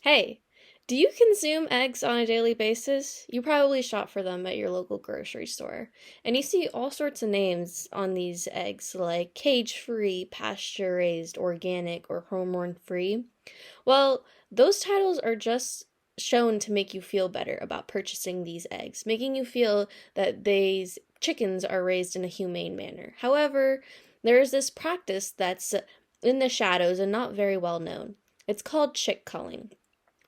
Hey, do you consume eggs on a daily basis? You probably shop for them at your local grocery store, and you see all sorts of names on these eggs like cage-free, pasture-raised, organic, or hormone-free. Well, those titles are just shown to make you feel better about purchasing these eggs, making you feel that these chickens are raised in a humane manner. However, there is this practice that's in the shadows and not very well known. It's called chick culling.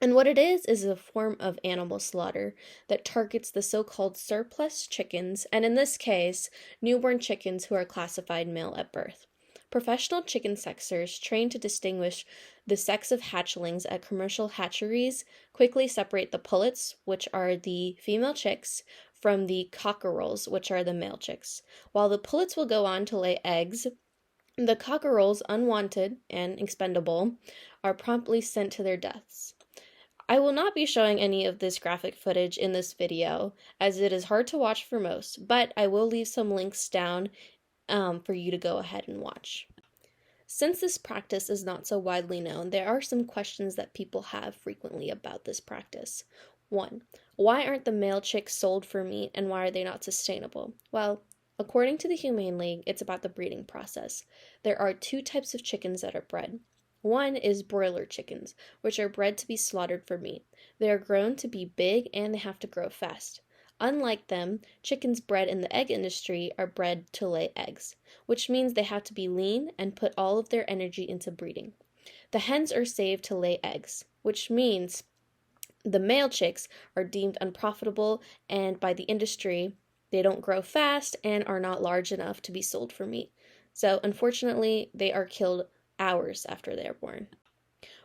And what it is a form of animal slaughter that targets the so called surplus chickens, and in this case, newborn chickens who are classified male at birth. Professional chicken sexers trained to distinguish the sex of hatchlings at commercial hatcheries quickly separate the pullets, which are the female chicks, from the cockerels, which are the male chicks. While the pullets will go on to lay eggs, the cockerels, unwanted and expendable, are promptly sent to their deaths. I will not be showing any of this graphic footage in this video, as it is hard to watch for most, but I will leave some links down for you to go ahead and watch. Since this practice is not so widely known, there are some questions that people have frequently about this practice. 1. Why aren't the male chicks sold for meat and why are they not sustainable? Well, according to the Humane League, it's about the breeding process. There are two types of chickens that are bred. One is broiler chickens, which are bred to be slaughtered for meat. They are grown to be big and they have to grow fast. Unlike them, chickens bred in the egg industry are bred to lay eggs, which means they have to be lean and put all of their energy into breeding. The hens are saved to lay eggs, which means the male chicks are deemed unprofitable and by the industry they don't grow fast and are not large enough to be sold for meat. So unfortunately, they are killed hours after they are born.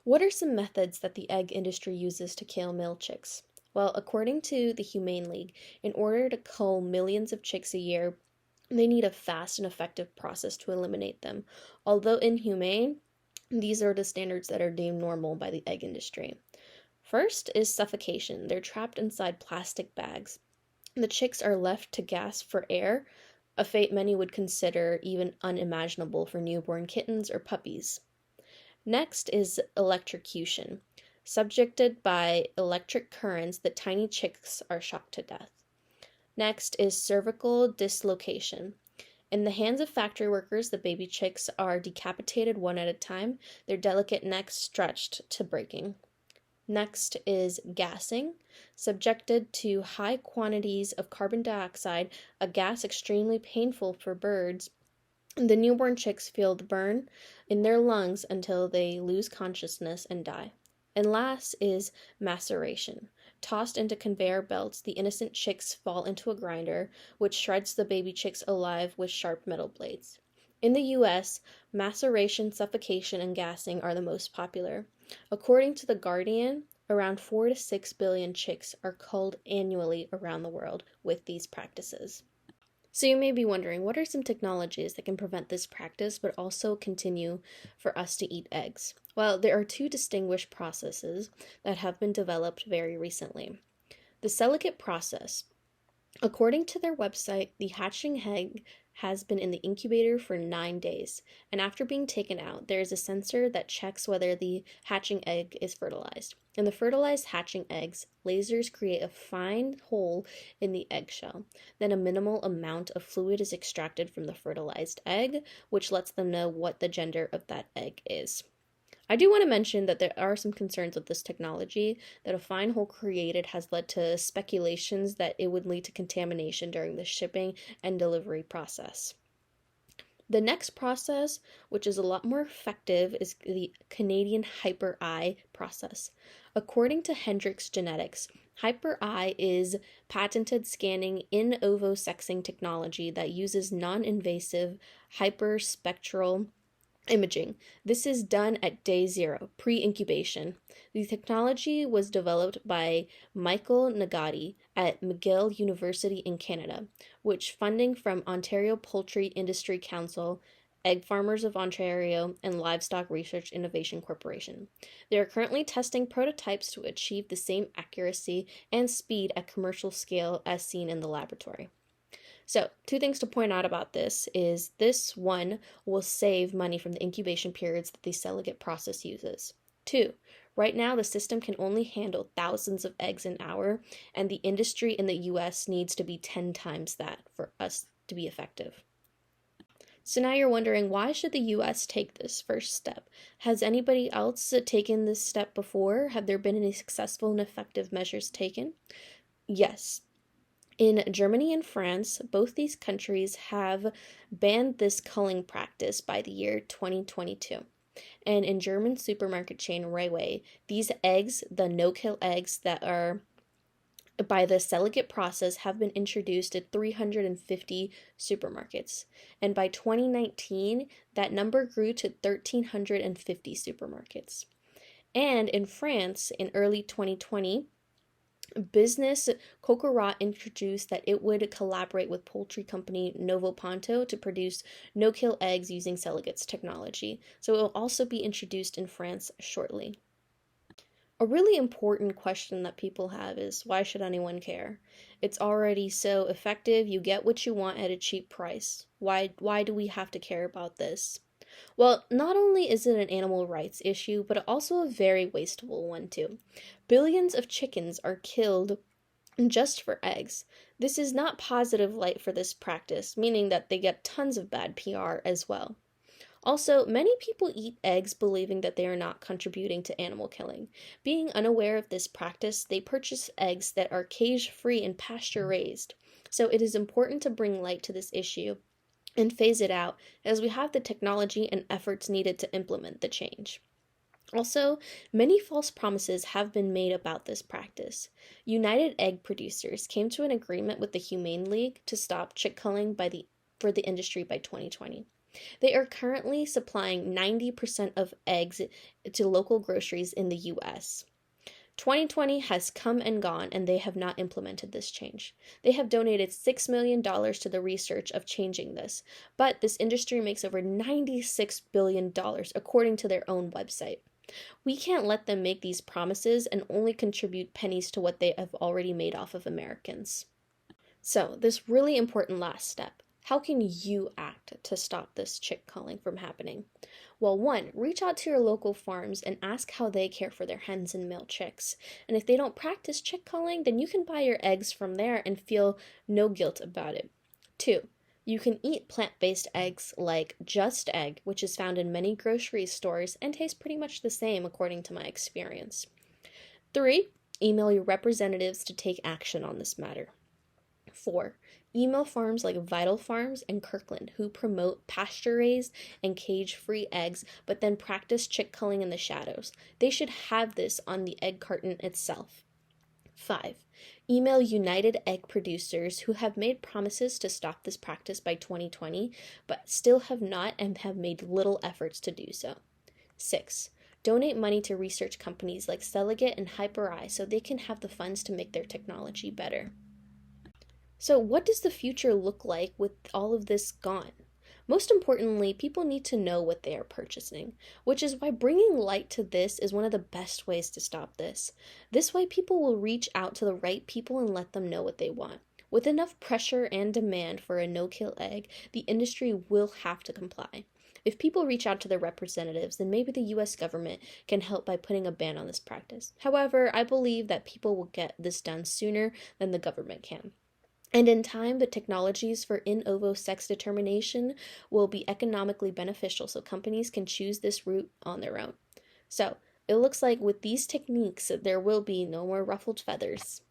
What are some methods that the egg industry uses to kill male chicks? Well, according to the Humane League, in order to cull millions of chicks a year, they need a fast and effective process to eliminate them. Although inhumane, these are the standards that are deemed normal by the egg industry. First is suffocation. They're trapped inside plastic bags. The chicks are left to gasp for air, a fate many would consider even unimaginable for newborn kittens or puppies. Next is electrocution. Subjected by electric currents, the tiny chicks are shocked to death. Next is cervical dislocation. In the hands of factory workers, the baby chicks are decapitated one at a time, their delicate necks stretched to breaking. Next is gassing. Subjected to high quantities of carbon dioxide, a gas extremely painful for birds, the newborn chicks feel the burn in their lungs until they lose consciousness and die. And last is maceration. Tossed into conveyor belts, the innocent chicks fall into a grinder, which shreds the baby chicks alive with sharp metal blades. In the US, maceration, suffocation, and gassing are the most popular. According to The Guardian, around 4 to 6 billion chicks are culled annually around the world with these practices. So you may be wondering, what are some technologies that can prevent this practice but also continue for us to eat eggs? Well, there are two distinguished processes that have been developed very recently. The Silicate process. According to their website, the hatching egg has been in the incubator for 9 days, and after being taken out, there is a sensor that checks whether the hatching egg is fertilized. In the fertilized hatching eggs, lasers create a fine hole in the eggshell. Then a minimal amount of fluid is extracted from the fertilized egg, which lets them know what the gender of that egg is. I do want to mention that there are some concerns with this technology, that a fine hole created has led to speculations that it would lead to contamination during the shipping and delivery process. The next process, which is a lot more effective, is the Canadian Hyper Eye process. According to Hendrix Genetics, Hyper Eye is patented scanning in ovosexing technology that uses non-invasive hyperspectral imaging. This is done at day 0, pre-incubation. The technology was developed by Michael Nagati at McGill University in Canada, which funding from Ontario Poultry Industry Council, Egg Farmers of Ontario, and Livestock Research Innovation Corporation. They are currently testing prototypes to achieve the same accuracy and speed at commercial scale as seen in the laboratory. So, two things to point out about this is this one will save money from the incubation periods that the Silicate process uses. 2, Right now, the system can only handle thousands of eggs an hour, and the industry in the US needs to be 10 times that for us to be effective. So now you're wondering, why should the US take this first step? Has anybody else taken this step before? Have there been any successful and effective measures taken? Yes. In Germany and France, both these countries have banned this culling practice by the year 2022. And in German supermarket chain Rewe, these eggs, the no-kill eggs that are by the Seligate process, have been introduced at 350 supermarkets. And by 2019, that number grew to 1,350 supermarkets. And in France, in early 2020, business Cocorat introduced that it would collaborate with poultry company Novo Ponto to produce no-kill eggs using Seligate's technology. So it will also be introduced in France shortly. A really important question that people have is, why should anyone care? It's already so effective, you get what you want at a cheap price. Why do we have to care about this? Well, not only is it an animal rights issue, but also a very wasteful one too. Billions of chickens are killed just for eggs. This is not positive light for this practice, meaning that they get tons of bad PR as well. Also, many people eat eggs believing that they are not contributing to animal killing. Being unaware of this practice, they purchase eggs that are cage-free and pasture-raised. So it is important to bring light to this issue and phase it out, as we have the technology and efforts needed to implement the change. Also, many false promises have been made about this practice. United Egg Producers came to an agreement with the Humane League to stop chick culling for the industry by 2020. They are currently supplying 90% of eggs to local groceries in the US. 2020 has come and gone, and they have not implemented this change. They have donated $6 million to the research of changing this, but this industry makes over $96 billion according to their own website. We can't let them make these promises and only contribute pennies to what they have already made off of Americans. So, this really important last step. How can you act to stop this chick culling from happening? Well, one, reach out to your local farms and ask how they care for their hens and male chicks. And if they don't practice chick culling, then you can buy your eggs from there and feel no guilt about it. Two, you can eat plant-based eggs like Just Egg, which is found in many grocery stores and tastes pretty much the same according to my experience. Three, email your representatives to take action on this matter. 4. Email farms like Vital Farms and Kirkland, who promote pasture-raised and cage-free eggs, but then practice chick culling in the shadows. They should have this on the egg carton itself. 5. Email United Egg Producers, who have made promises to stop this practice by 2020, but still have not and have made little efforts to do so. 6. Donate money to research companies like Seligate and HyperEye so they can have the funds to make their technology better. So, what does the future look like with all of this gone? Most importantly, people need to know what they are purchasing, which is why bringing light to this is one of the best ways to stop this. This way, people will reach out to the right people and let them know what they want. With enough pressure and demand for a no-kill egg, the industry will have to comply. If people reach out to their representatives, then maybe the US government can help by putting a ban on this practice. However, I believe that people will get this done sooner than the government can. And in time, the technologies for in ovo sex determination will be economically beneficial, so companies can choose this route on their own. So, it looks like with these techniques, there will be no more ruffled feathers.